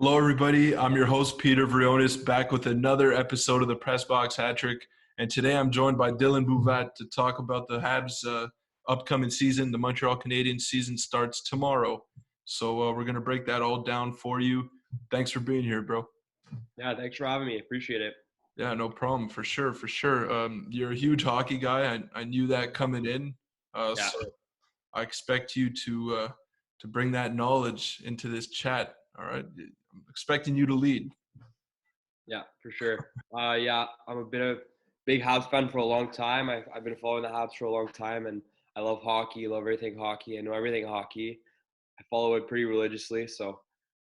Hello, everybody. I'm your host, Peter Vrionis, back with another episode of the Press Box Hat Trick. And today I'm joined by Dylan Buvat to talk about the Habs' upcoming season. The Montreal Canadiens season starts tomorrow. So we're going to break that all down for you. Thanks for being here, bro. Yeah, thanks for having me. Appreciate it. Yeah, no problem. For sure, for sure. You're a huge hockey guy. I knew that coming in. Yeah, So I expect you to bring that knowledge into this chat. All right. I'm expecting you to lead. yeah, for sure. Yeah, I'm a big Habs fan for a long time. I've been following the Habs for a long time, and I love hockey. Love everything hockey. I know everything hockey. I follow it pretty religiously, so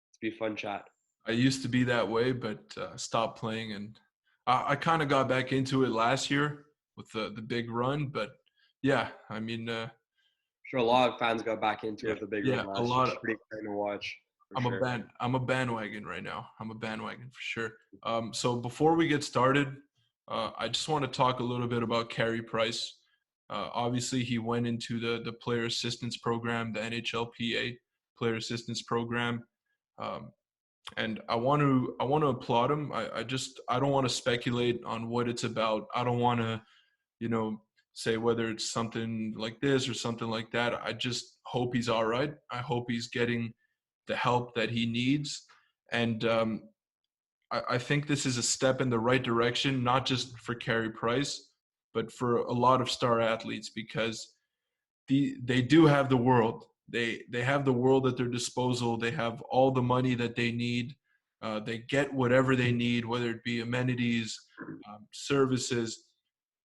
it's be a fun chat. I used to be that way, but stopped playing, and I kind of got back into it last year with the big run. But yeah, I mean, I'm sure a lot of fans got back into it yeah, with the big yeah, run a last year. lot. It's pretty exciting to watch, for I'm a sure. band. I'm a bandwagon right now. I'm a bandwagon for sure. So before we get started, I just want to talk a little bit about Carey Price. Obviously, he went into the player assistance program, the NHLPA player assistance program. Um, and I want to applaud him. I don't want to speculate on what it's about. I don't want to, you know, say whether it's something like this or something like that. I just hope he's all right. I hope he's getting the help that he needs. And I think this is a step in the right direction, not just for Carey Price, but for a lot of star athletes, because they do have the world. They have the world at their disposal. They have all the money that they need. They get whatever they need, whether it be amenities, services.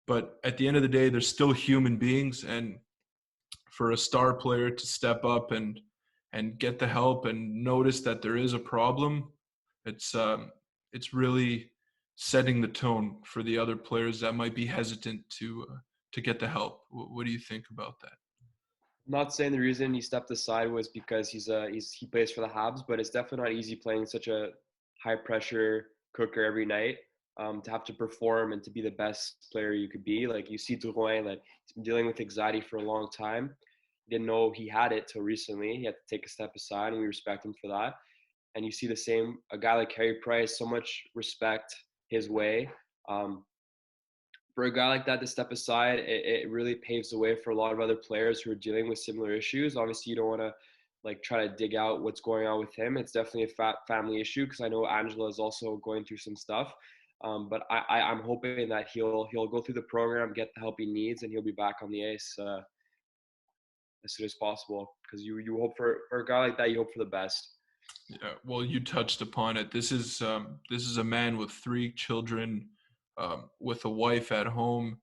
But at the end of the day, they're still human beings, and for a star player to step up and get the help and notice that there is a problem, it's really setting the tone for the other players that might be hesitant to get the help. What do you think about that? I'm not saying the reason he stepped aside was because he plays for the Habs, but it's definitely not easy playing such a high pressure cooker every night. To have to perform and to be the best player you could be. Like you see Drouin, that he's been dealing with anxiety for a long time. He didn't know he had it till recently. He had to take a step aside, and we respect him for that. And you see the same a guy like Carey Price, so much respect his way. Um, for a guy like that to step aside, it really paves the way for a lot of other players who are dealing with similar issues. Obviously, you don't want to like try to dig out what's going on with him. It's definitely a family issue because I know Angela is also going through some stuff. But I'm hoping that he'll go through the program, get the help he needs, and he'll be back on the ice as soon as possible. Because you hope for a guy like that, you hope for the best. Yeah, well, you touched upon it. This is a man with three children, with a wife at home,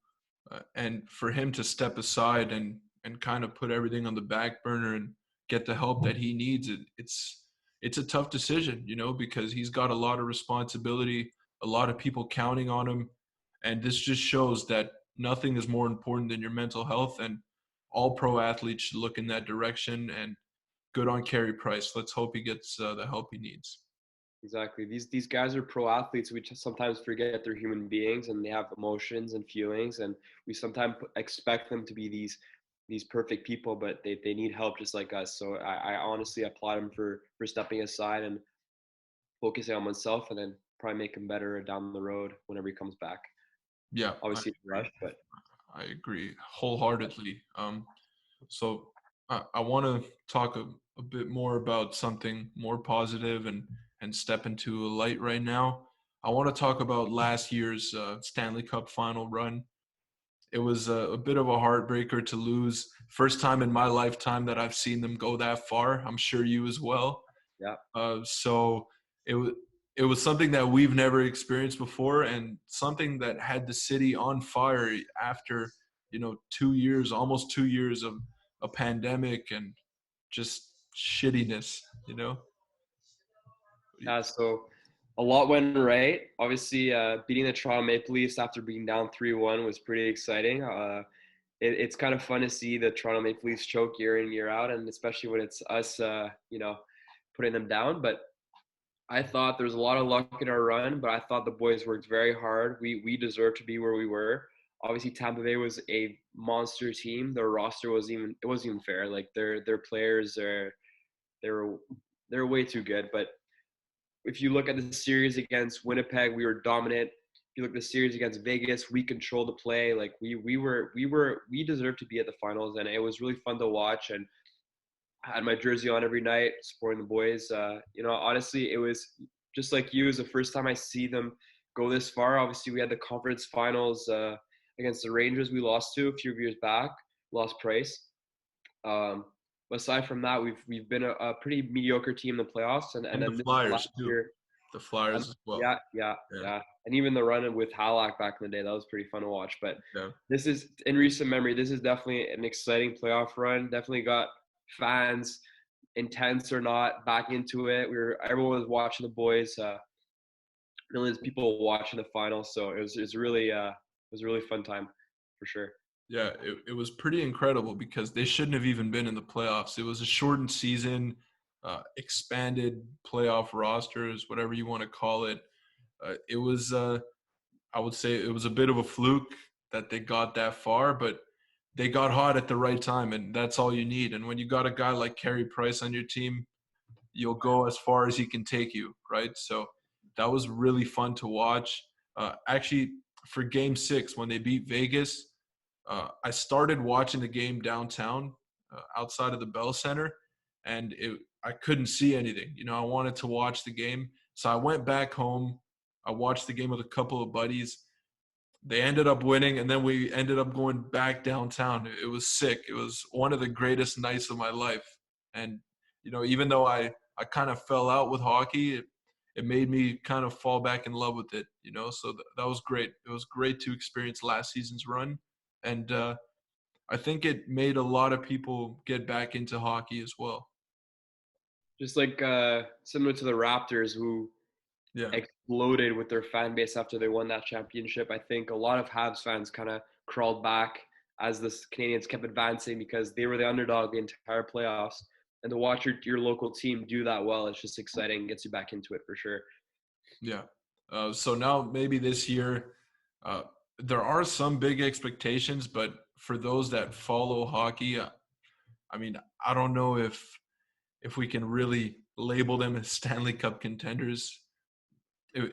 and for him to step aside and kind of put everything on the back burner and get the help that he needs, it's a tough decision, because he's got a lot of responsibility, a lot of people counting on him, and this just shows that nothing is more important than your mental health, and all pro athletes should look in that direction. And good on Carey Price. Let's hope he gets the help he needs. Exactly. These guys are pro athletes. We just sometimes forget they're human beings and they have emotions and feelings, and we sometimes expect them to be these perfect people, but they need help just like us. So I honestly applaud him for stepping aside and focusing on himself, and then probably make him better down the road whenever he comes back. Yeah, I Obviously, agree. rush, but I agree wholeheartedly. So I want to talk a bit more about something more positive and step into a light right now. I want to talk about last year's Stanley Cup final run. It was a bit of a heartbreaker to lose. First time in my lifetime that I've seen them go that far. I'm sure you as well. yeah. So it was something that we've never experienced before, and something that had the city on fire after 2 years, almost 2 years of a pandemic and just shittiness. Yeah, so a lot went right. Obviously, beating the Toronto Maple Leafs after being down 3-1 was pretty exciting. It's kind of fun to see the Toronto Maple Leafs choke year in, year out, and especially when it's us, putting them down. But I thought there was a lot of luck in our run, but I thought the boys worked very hard. We deserved to be where we were. Obviously, Tampa Bay was a monster team. Their roster wasn't even fair. Like their players are they were way too good, but if you look at the series against Winnipeg, we were dominant. If you look at the series against Vegas, we controlled the play. Like we deserved to be at the finals, and it was really fun to watch. And I had my jersey on every night, supporting the boys. Honestly, it was just like you. It was the first time I see them go this far. Obviously, we had the conference finals against the Rangers. We lost to a few years back, lost Price. But aside from that, we've been a pretty mediocre team in the playoffs, and And the then this Flyers last too. year, The Flyers as well. Yeah. yeah, and even the run with Halak back in the day, that was pretty fun to watch. But Yeah. this is in recent memory. This is definitely an exciting playoff run. Definitely got fans, intense or not, back into it. Everyone was watching the boys. Millions of people watching the finals, so it was a really fun time for sure. Yeah, it was pretty incredible because they shouldn't have even been in the playoffs. It was a shortened season, expanded playoff rosters, whatever you want to call it. It was, I would say, it was a bit of a fluke that they got that far, but they got hot at the right time, and that's all you need. And when you got a guy like Carey Price on your team, you'll go as far as he can take you, right? So that was really fun to watch. Actually, for Game 6, when they beat Vegas, I started watching the game downtown outside of the Bell Center, and I couldn't see anything. I wanted to watch the game. So I went back home. I watched the game with a couple of buddies. They ended up winning, and then we ended up going back downtown. It was sick. It was one of the greatest nights of my life. And, even though I kind of fell out with hockey, it made me kind of fall back in love with it, so that was great. It was great to experience last season's run. And I think it made a lot of people get back into hockey as well. Just like similar to the Raptors, who Yeah. exploded with their fan base after they won that championship. I think a lot of Habs fans kind of crawled back as the Canadiens kept advancing because they were the underdog the entire playoffs. And to watch your local team do that well, it's just exciting. Gets you back into it for sure. Yeah. So now maybe this year, uh, there are some big expectations, but for those that follow hockey, I mean, I don't know if we can really label them as Stanley Cup contenders.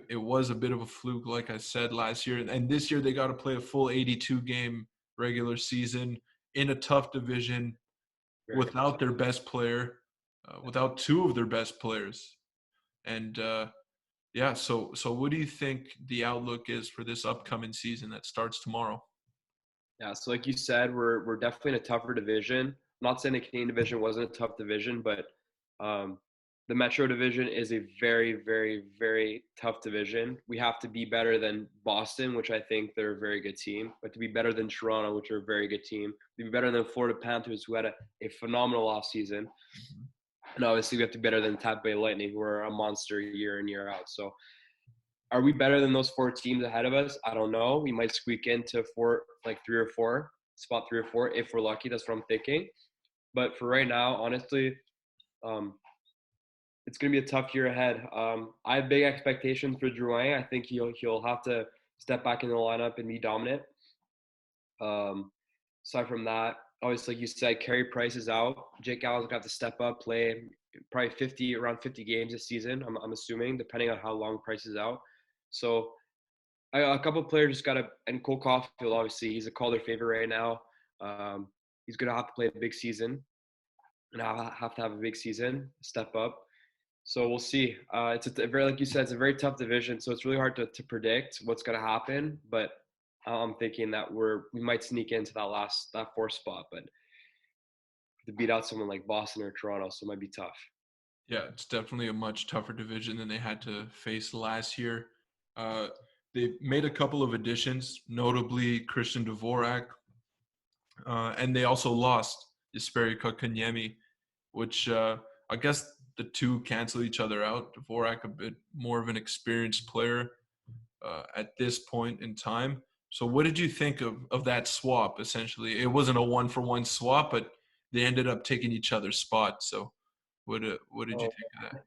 It was a bit of a fluke, like I said, last year. And this year they got to play a full 82-game regular season in a tough division without their best player, without two of their best players. And yeah, so what do you think the outlook is for this upcoming season that starts tomorrow? Yeah, so like you said, we're definitely in a tougher division. I'm not saying the Canadian division wasn't a tough division, but um, the Metro division is a very, very, very tough division. We have to be better than Boston, which I think they're a very good team, but to be better than Toronto, which are a very good team, to be better than Florida Panthers, who had a phenomenal offseason. And obviously, we have to be better than Tampa Bay Lightning, who are a monster year in, year out. So are we better than those four teams ahead of us? I don't know. We might squeak into three or four, spot 3 or 4 if we're lucky. That's what I'm thinking. But for right now, honestly, um, it's going to be a tough year ahead. I have big expectations for Drouin. I think he'll have to step back in the lineup and be dominant. Um, aside from that, obviously, like you said, Carey Price is out. Jake Allen's got to step up, play probably around 50 games this season. I'm assuming, depending on how long Price is out. So a couple of players just got to, and Cole Caufield, obviously, he's a Calder favorite right now. He's going to have to play a big season, and I'll have to have a big season, step up. So we'll see. It's a very, like you said, it's a very tough division, so it's really hard to predict what's going to happen. But I'm thinking that we might sneak into that fourth spot, but to beat out someone like Boston or Toronto, so it might be tough. Yeah, it's definitely a much tougher division than they had to face last year. They made a couple of additions, notably Christian Dvorak, and they also lost Jesperi Kotkaniemi, which I guess the two cancel each other out. Dvorak a bit more of an experienced player at this point in time. So what did you think of that swap, essentially? It wasn't a one-for-one swap, but they ended up taking each other's spot. So what did you Oh, think of that?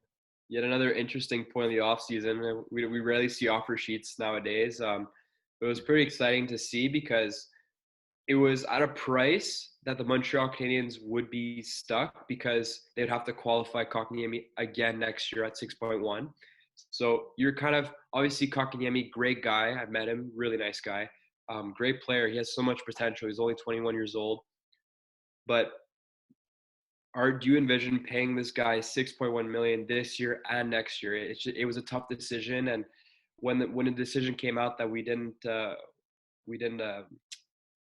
yet another interesting point of the off season. We rarely see offer sheets nowadays. It was pretty exciting to see because it was at a price that the Montreal Canadiens would be stuck because they'd have to qualify Kotkaniemi again next year at 6.1. So you're kind of obviously Kakanyemi, great guy. I've met him, really nice guy. Great player. He has so much potential. He's only 21 years old. But do you envision paying this guy 6.1 million this year and next year? It was a tough decision, and when the decision came out that we didn't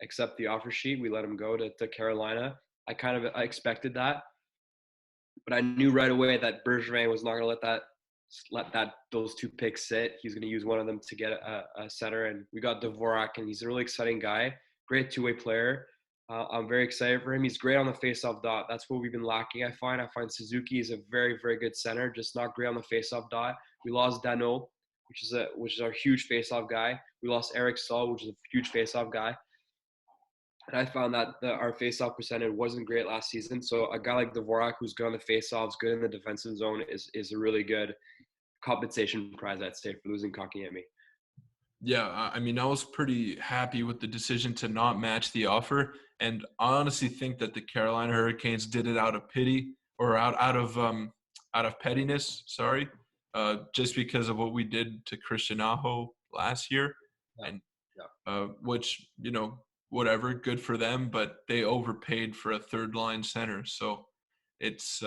accept the offer sheet, we let him go to Carolina. I expected that, but I knew right away that Bergeve was not going to let those two picks sit. He's going to use one of them to get a center, and we got Dvorak, and he's a really exciting guy, great two-way player. I'm very excited for him. He's great on the face-off dot. That's what we've been lacking. I find Suzuki is a very, very good center, just not great on the face-off dot. We lost Dano, which is our huge face-off guy. We lost Eric Stahl, which is a huge face-off guy. And I found that our face-off percentage wasn't great last season. So a guy like Dvorak, who's good on the face-offs, good in the defensive zone, is a really good compensation prize, I'd say, for losing Kakanyemi. Yeah, I mean, I was pretty happy with the decision to not match the offer, and I honestly think that the Carolina Hurricanes did it out of pity or out of pettiness. Sorry, just because of what we did to Christian Aho last year, Yeah. and Yeah. which whatever, good for them, but they overpaid for a third line center, so it's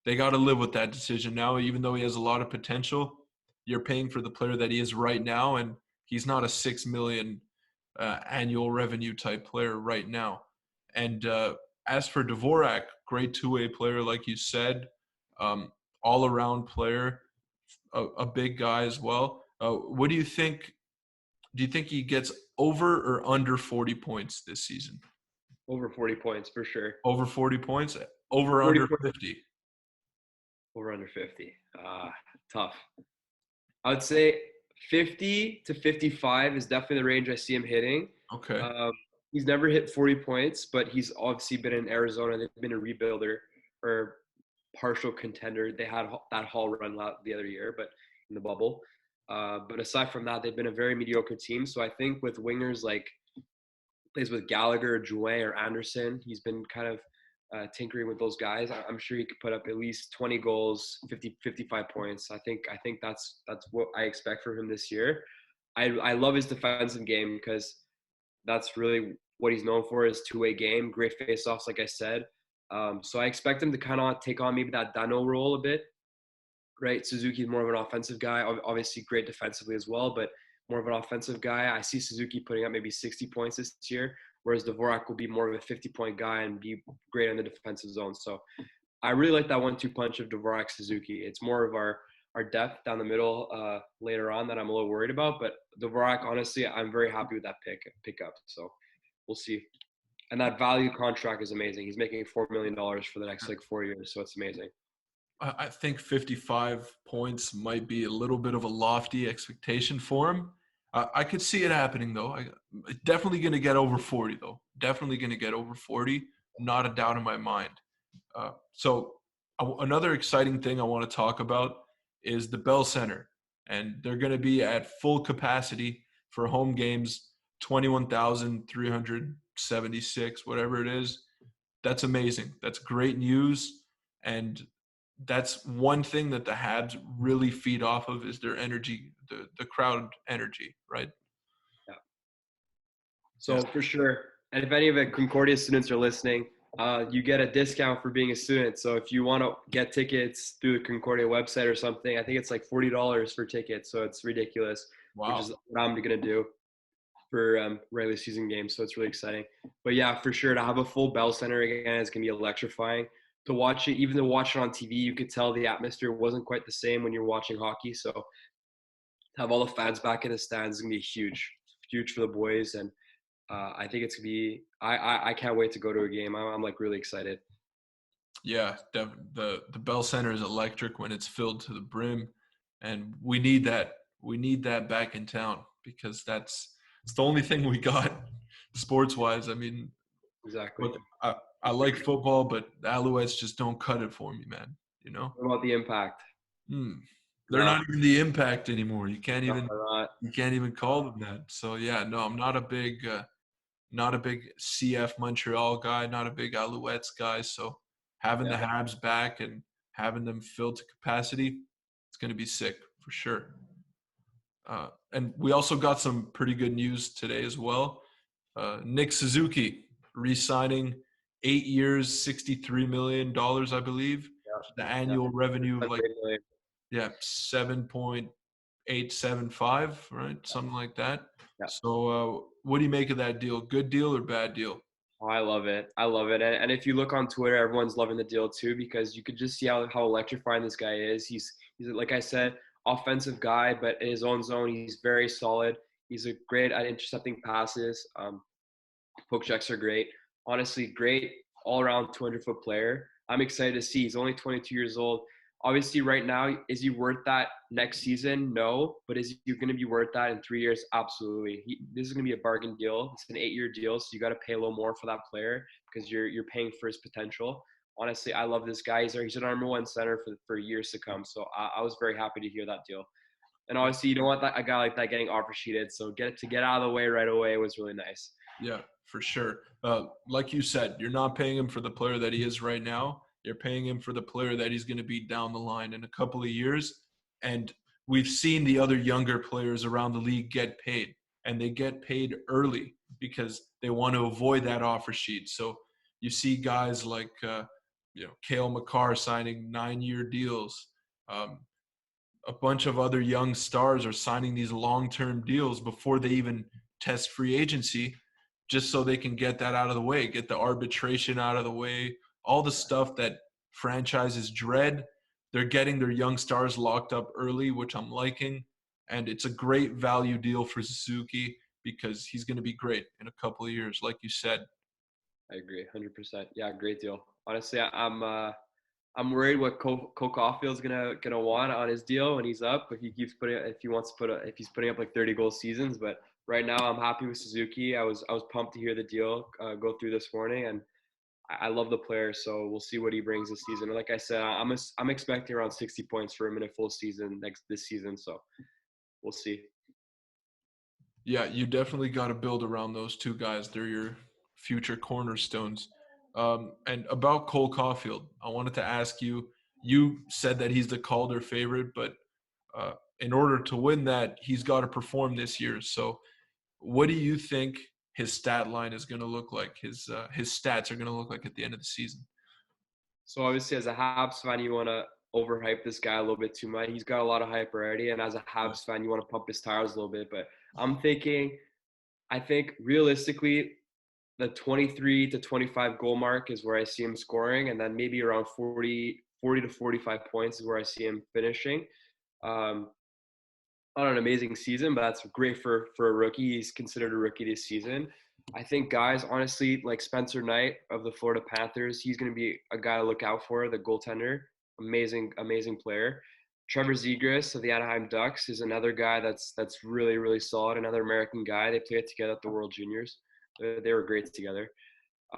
they got to live with that decision now. Even though he has a lot of potential, you're paying for the player that he is right now, and he's not a 6 million annual revenue type player right now. And as for Dvorak, great two-way player, like you said, all-around player, a big guy as well. What do you think? Do you think he gets over or under 40 points this season? Over 40 points for sure. Over 40 points? Over 40 under points. 50? Over under 50. Tough. I would say 50 to 55 is definitely the range I see him hitting. Okay. He's never hit 40 points, but he's obviously been in Arizona. They've been a rebuilder or partial contender. They had that Hall run the other year, but in the bubble. But aside from that, they've been a very mediocre team. So I think with wingers like plays with Gallagher, Jouet, or Anderson, he's been kind of tinkering with those guys. I'm sure he could put up at least 20 goals, 50, 55 points. I think that's what I expect from him this year. I love his defensive game because that's really what he's known for, is two-way game, great face-offs, like I said. So I expect him to kind of take on maybe that Dano role a bit, right? Suzuki's more of an offensive guy, obviously great defensively as well, but more of an offensive guy. I see Suzuki putting up maybe 60 points this year, whereas Dvorak will be more of a 50-point guy and be great in the defensive zone. So I really like that 1-2 punch of Dvorak Suzuki. It's more of our depth down the middle later on that I'm a little worried about. But Dvorak, honestly, I'm very happy with that pickup. So we'll see. And that value contract is amazing. He's making $4 million for the next 4 years. So it's amazing. I think 55 points might be a little bit of a lofty expectation for him. I could see it happening, though. Definitely going to get over 40, though. Definitely going to get over 40. Not a doubt in my mind. Another exciting thing I want to talk about is the Bell Center. And they're going to be at full capacity for home games, 21,376, whatever it is. That's amazing. That's great news. And that's one thing that the Habs really feed off of is their energy, the crowd energy, right? Yeah. So for sure. And if any of the Concordia students are listening, you get a discount for being a student. So if you want to get tickets through the Concordia website or something, I think it's like $40 for tickets. So it's ridiculous, Wow. Which is what I'm going to do for regular season games. So it's really exciting. But yeah, for sure, to have a full Bell Center again is going to be electrifying. To watch it, even to watch it on TV, you could tell the atmosphere wasn't quite the same when you're watching hockey. So to have all the fans back in the stands is going to be huge for the boys. And I think it's going to be – I can't wait to go to a game. I'm like really excited. Yeah, the Bell Center is electric when it's filled to the brim. And we need that. We need that back in town because it's the only thing we got sports-wise. I mean, exactly. Look, I like football, but the Alouettes just don't cut it for me, man. You know? What about the Impact? They're not even the Impact anymore. You can't even call them that. So yeah, no, I'm not a big CF Montreal guy, not a big Alouettes guy. So having the Habs back and having them filled to capacity, it's going to be sick for sure. And we also got some pretty good news today as well. Nick Suzuki re-signing 8 years, $63 million, I believe. The Yeah. annual revenue of That's like, great, William. yeah, 7.875, right? Something like that. Yeah. So what do you make of that deal? Good deal or bad deal? Oh, I love it. I love it. And if you look on Twitter, everyone's loving the deal too because you could just see how electrifying this guy is. He's like I said, offensive guy, but in his own zone, he's very solid. He's a great at intercepting passes. Poke checks are great. Honestly, great all around 200-foot player. I'm excited to see. He's only 22 years old. Obviously, right now, is he worth that next season? No. But is he going to be worth that in 3 years? Absolutely. This is going to be a bargain deal. It's an 8-year deal, so you got to pay a little more for that player because you're paying for his potential. Honestly, I love this guy. He's a number one center for years to come. So I was very happy to hear that deal. And obviously, you don't want a guy like that getting offer sheeted. So get out of the way right away was really nice. Yeah, for sure. Like you said, you're not paying him for the player that he is right now. You're paying him for the player that he's going to be down the line in a couple of years. And we've seen the other younger players around the league get paid, and they get paid early because they want to avoid that offer sheet. So you see guys like, Cale Makar signing 9-year deals. A bunch of other young stars are signing these long-term deals before they even test free agency, just so they can get that out of the way, get the arbitration out of the way, all the stuff that franchises dread. They're getting their young stars locked up early, which I'm liking. And it's a great value deal for Suzuki because he's going to be great in a couple of years, like you said. I agree, 100%. Yeah, great deal. Honestly, I'm worried what Caufield's gonna want on his deal when he's up. If he's putting up like 30 goal seasons. But right now, I'm happy with Suzuki. I was pumped to hear the deal go through this morning, and I love the player. So we'll see what he brings this season. And like I said, I'm expecting around 60 points for him in a full season this season. So we'll see. Yeah, you definitely got to build around those two guys. They're your future cornerstones. And about Cole Caufield, I wanted to ask you. You said that he's the Calder favorite, but in order to win that, he's got to perform this year. So, what do you think his stat line is going to look like? His stats are going to look like at the end of the season? So obviously, as a Habs fan, you want to overhype this guy a little bit too much. He's got a lot of hype already, and as a Yeah. Habs fan, you want to pump his tires a little bit. But I'm thinking, I think realistically, the 23 to 25 goal mark is where I see him scoring, and then maybe around 40 to 45 points is where I see him finishing. Um, Not an amazing season, but that's great for a rookie. He's considered a rookie this season. I think guys, honestly, like Spencer Knight of the Florida Panthers, he's going to be a guy to look out for, the goaltender. Amazing player. Trevor Ziegris of the Anaheim Ducks is another guy that's really, really solid, another American guy. They played together at the World Juniors. They were great together.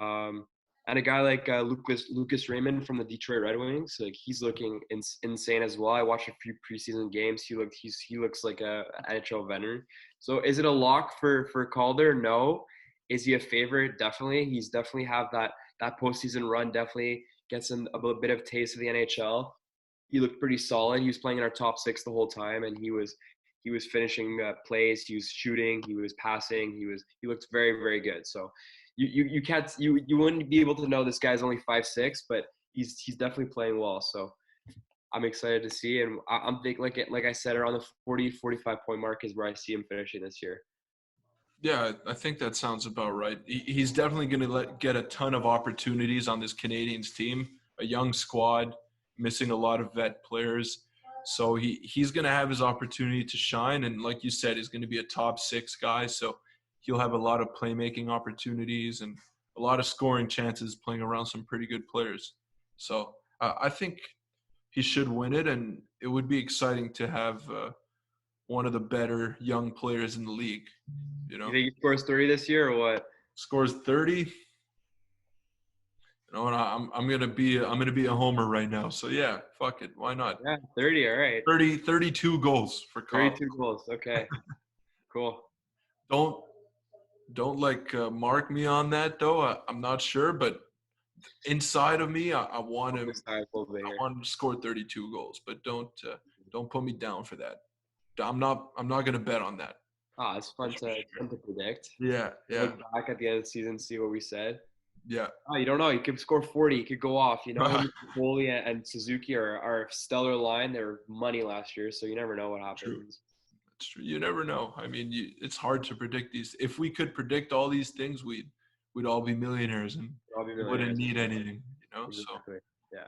Um, and a guy like Lucas Raymond from the Detroit Red Wings, like he's looking insane as well. I watched a few preseason games. He looks like a NHL veteran. So is it a lock for Calder? No. Is he a favorite? Definitely. He's definitely have that postseason run. Definitely gets him a bit of taste of the NHL. He looked pretty solid. He was playing in our top six the whole time, and he was finishing plays. He was shooting. He was passing. He looked very good. So you can't you wouldn't be able to know this guy's only 5'6", but he's definitely playing well. So I'm excited to see, and I'm thinking like I said, around the 40-45 point mark is where I see him finishing this year. Yeah, I think that sounds about right. He's definitely going to get a ton of opportunities on this Canadiens team, a young squad, missing a lot of vet players. So he's going to have his opportunity to shine. And like you said, he's going to be a top 6 guy. So he'll have a lot of playmaking opportunities and a lot of scoring chances playing around some pretty good players. So I think he should win it. And it would be exciting to have one of the better young players in the league. You think he scores 30 this year or what? Scores 30. And I'm gonna be a homer right now. So yeah, fuck it, why not? Yeah, 30. All right. 32 goals for Cobb. 32 goals. Okay, cool. Don't mark me on that though. I'm not sure, but inside of me, I want him. I want him to score 32 goals, but don't Don't put me down for that. I'm not gonna bet on that. It's fun That's for to sure. predict. Yeah, yeah, Look back at the end of the season, see what we said. yeah. You don't know. He could score 40. He could go off. You know, him, Foley and Suzuki are stellar line. They're money last year, so you never know what True. happens. That's true. You never know. I mean, it's hard to predict these. If we could predict all these things, we'd all be millionaires and I'll be wouldn't millionaires. need anything. Exactly. Yeah.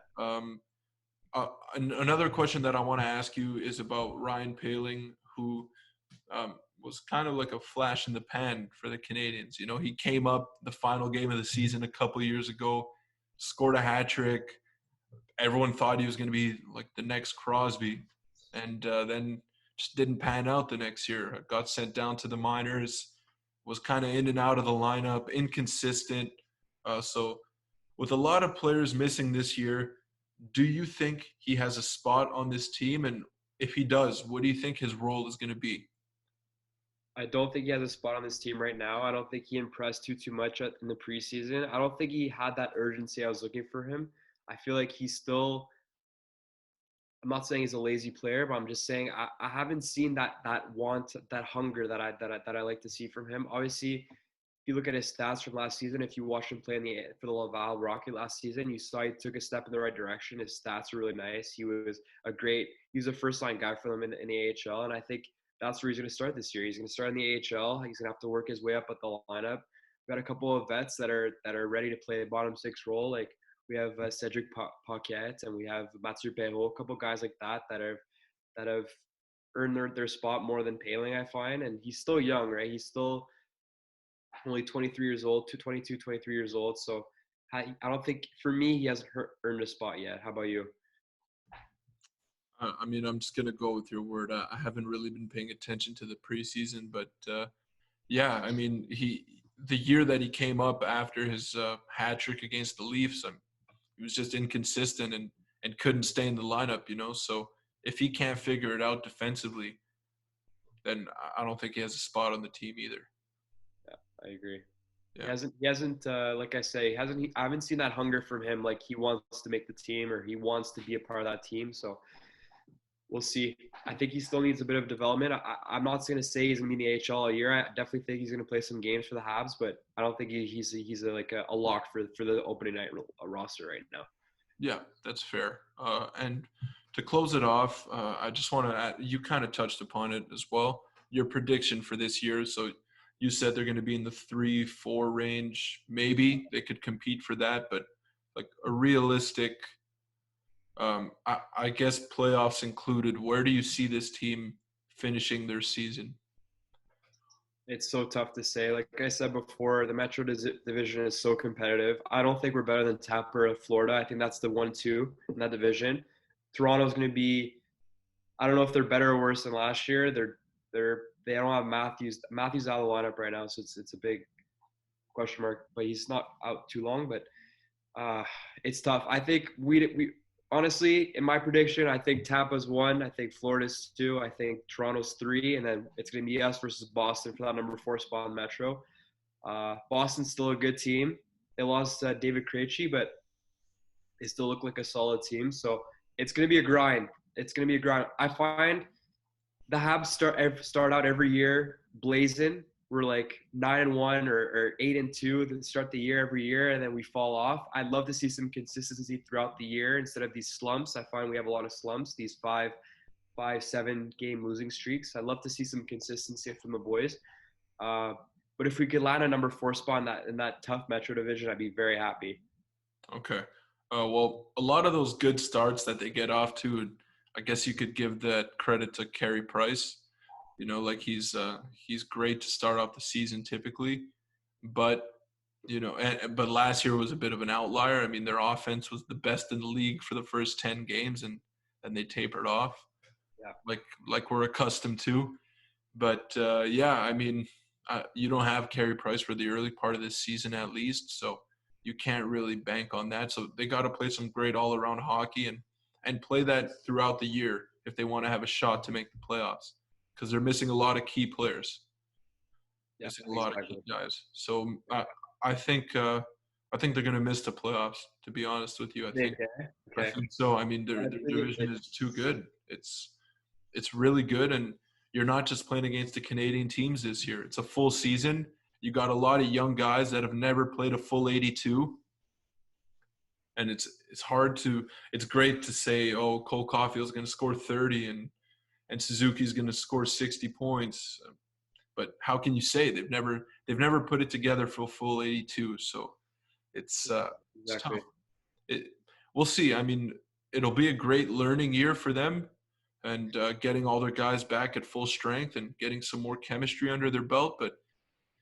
So, another question that I want to ask you is about Ryan Poehling, who was kind of like a flash in the pan for the Canadiens. He came up the final game of the season a couple years ago, scored a hat trick. Everyone thought he was going to be like the next Crosby, and then just didn't pan out the next year. Got sent down to the minors, was kind of in and out of the lineup, inconsistent. So with a lot of players missing this year, do you think he has a spot on this team? And if he does, what do you think his role is going to be? I don't think he has a spot on this team right now. I don't think he impressed too much in the preseason. I don't think he had that urgency I was looking for him. I feel like he's still. I'm not saying he's a lazy player, but I'm just saying I haven't seen that want, that hunger that I like to see from him. Obviously, if you look at his stats from last season, if you watched him play for the Laval Rocket last season, you saw he took a step in the right direction. His stats are really nice. He was a first line guy for them in the AHL, and I think that's where he's going to start this year. He's going to start in the AHL. He's going to have to work his way up at the lineup. We've got a couple of vets that are ready to play a bottom six role. Like we have Cedric Paquette and we have Mathieu Perreault, a couple of guys like that have earned their spot more than Poehling, I find. And he's still young, right? He's still only 23 years old, 22, 23 years old. So I don't think, for me, he hasn't earned a spot yet. How about you? I mean, I'm just going to go with your word. I haven't really been paying attention to the preseason, but yeah, I mean, the year that he came up after his hat trick against the Leafs, he was just inconsistent and couldn't stay in the lineup. So if he can't figure it out defensively, then I don't think he has a spot on the team either. I agree. Yeah. He hasn't like I say, I haven't seen that hunger from him. Like he wants to make the team or he wants to be a part of that team. So we'll see. I think he still needs a bit of development. I'm not going to say he's going to be in the AHL all year. I definitely think he's going to play some games for the Habs, but I don't think he's a lock for the opening night roster right now. Yeah, that's fair. And to close it off, I just want to add, you kind of touched upon it as well, your prediction for this year. So you said they're going to be in the 3-4 range. Maybe they could compete for that, but like a realistic, I guess playoffs included, where do you see this team finishing their season? It's so tough to say. Like I said before, the Metro division is so competitive. I don't think we're better than Tampa or Florida. I think that's the 1-2 in that division. Toronto's going to be. I don't know if they're better or worse than last year. They don't have Matthews. Matthews out of the lineup right now, so it's a big question mark. But he's not out too long. But it's tough. I think we honestly, in my prediction, I think Tampa's 1. I think Florida's 2. I think Toronto's 3, and then it's going to be us versus Boston for that number 4 spot in Metro. Boston's still a good team. They lost David Krejci, but they still look like a solid team. So it's going to be a grind. I find the Habs start out every year blazing. We're like 9-1 or 8-2 to start the year every year, and then we fall off. I'd love to see some consistency throughout the year instead of these slumps. I find we have a lot of slumps, these 7 game losing streaks. I'd love to see some consistency from the boys. But if we could land a number 4 spot in that tough Metro division, I'd be very happy. Okay. Well, a lot of those good starts that they get off to, I guess you could give that credit to Carey Price. Like he's great to start off the season typically, but but last year was a bit of an outlier. I mean, their offense was the best in the league for the first 10 games, and then they tapered off, yeah, like we're accustomed to. But yeah, I mean, you don't have Carey Price for the early part of this season at least, so you can't really bank on that. So they got to play some great all-around hockey and play that throughout the year if they want to have a shot to make the playoffs, because they're missing a lot of key players, missing a lot of key guys. So I think they're going to miss the playoffs. To be honest with you, I think so. I mean, their division is too good. It's it's really good. And you're not just playing against the Canadian teams this year. It's a full season. You got a lot of young guys that have never played a full 82. And it's hard to – it's great to say, oh, Cole Caufield's going to score 30 and Suzuki's going to score 60 points. But how can you say they've never put it together for a full 82? So it's Exactly. tough. We'll see. I mean, it'll be a great learning year for them, and getting all their guys back at full strength and getting some more chemistry under their belt. But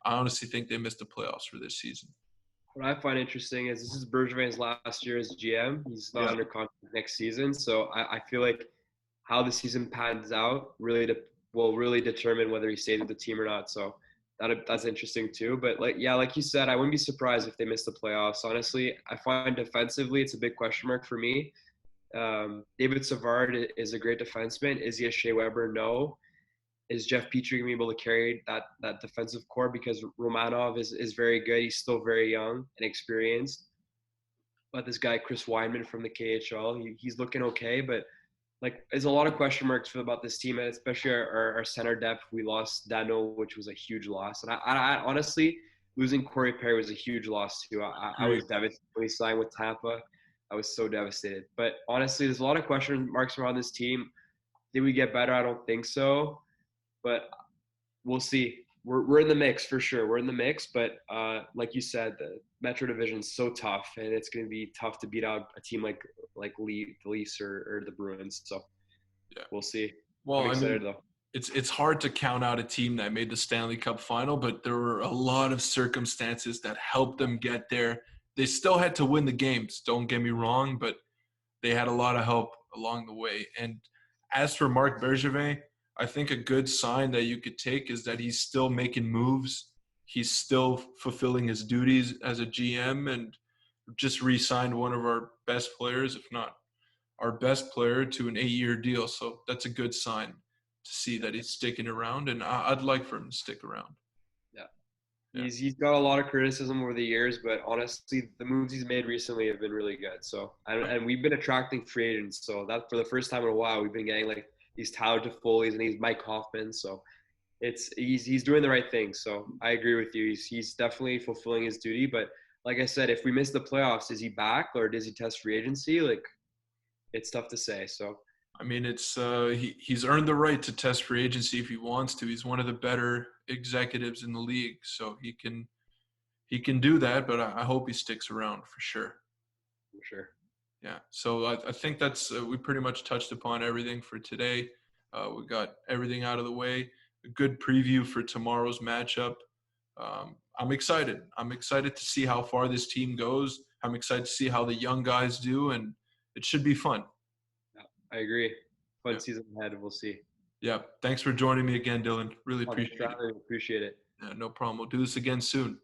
I honestly think they missed the playoffs for this season. What I find interesting is this is Bergevin's last year as GM. He's not Yeah. under contract next season, so I feel like how the season pans out will really determine whether he stays with the team or not. So that's interesting too. But like you said, I wouldn't be surprised if they miss the playoffs. Honestly, I find defensively it's a big question mark for me. David Savard is a great defenseman. Is he a Shea Weber? No. Is Jeff Petrie going to be able to carry that defensive core? Because Romanov is very good. He's still very young and experienced. But this guy, Chris Weinman from the KHL, he's looking okay. But like, there's a lot of question marks about this team, and especially our center depth. We lost Dano, which was a huge loss. And I honestly, losing Corey Perry was a huge loss too. I was devastated when he signed with Tampa. I was so devastated. But honestly, there's a lot of question marks around this team. Did we get better? I don't think so. But we'll see. We're in the mix for sure. We're in the mix, but like you said, the Metro Division is so tough, and it's going to be tough to beat out a team like the Leafs or the Bruins. So Yeah. we'll see. Well, I'm excited though. It's hard to count out a team that made the Stanley Cup final, but there were a lot of circumstances that helped them get there. They still had to win the games, don't get me wrong, but they had a lot of help along the way. And as for Marc Bergevin, I think a good sign that you could take is that he's still making moves. He's still fulfilling his duties as a GM, and just re-signed one of our best players, if not our best player, to an 8-year deal. So that's a good sign to see that he's sticking around, and I'd like for him to stick around. Yeah. He's got a lot of criticism over the years, but honestly, the moves he's made recently have been really good. So and we've been attracting free agents. So that for the first time in a while, we've been getting like these Tyler Toffoli's and these Mike Hoffman. So he's doing the right thing. So I agree with you. He's definitely fulfilling his duty. But like I said, if we miss the playoffs, is he back or does he test free agency? Like, it's tough to say. So I mean, it's he's earned the right to test free agency if he wants to. He's one of the better executives in the league, so he can do that. But I hope he sticks around for sure. For sure. Yeah. So I think that's we pretty much touched upon everything for today. We got everything out of the way. A good preview for tomorrow's matchup. I'm excited. I'm excited to see how far this team goes. I'm excited to see how the young guys do, and it should be fun. I agree. Fun season ahead. We'll see. Yeah. Thanks for joining me again, Dylan. Really appreciate it. Appreciate it. Yeah, no problem. We'll do this again soon.